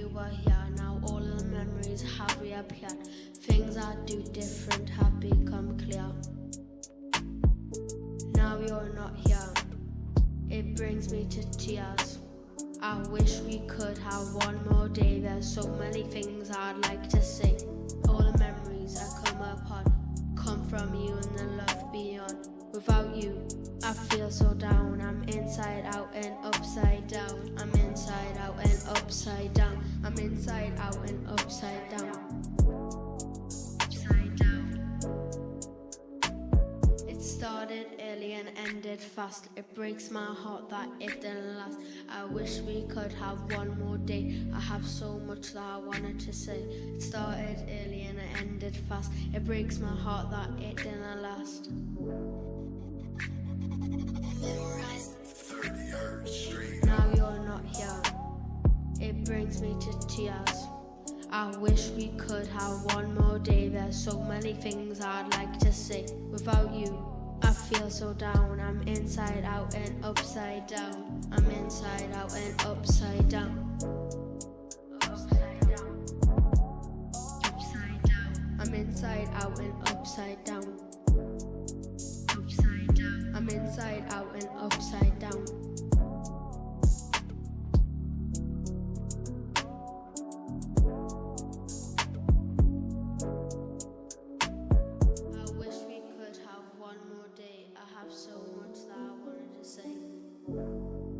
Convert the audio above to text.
you were here. Now all the memories have reappeared. Things I do different have become clear. Now you're not here, it brings me to tears. I wish we could have one more day. There's so many things I'd like to say. All the memories I come upon come from you and the love beyond. Without you, I feel so down. I'm inside out and upside down. I'm inside out and upside down. I'm inside out and upside down. Upside down. It started early and ended fast. It breaks my heart that it didn't last. I wish we could have one more day. I have so much that I wanted to say. It started early and it ended fast. It breaks my heart that it didn't last. Now you're not here, it brings me to tears. I wish we could have one more day. There's so many things I'd like to say. Without you, I feel so down. I'm inside out and upside down. I'm inside out and upside down. Upside down. Upside down. I'm inside out and upside down. Upside down. I'm inside out and upside down. I wish we could have one more day. I have so much that I wanted to say.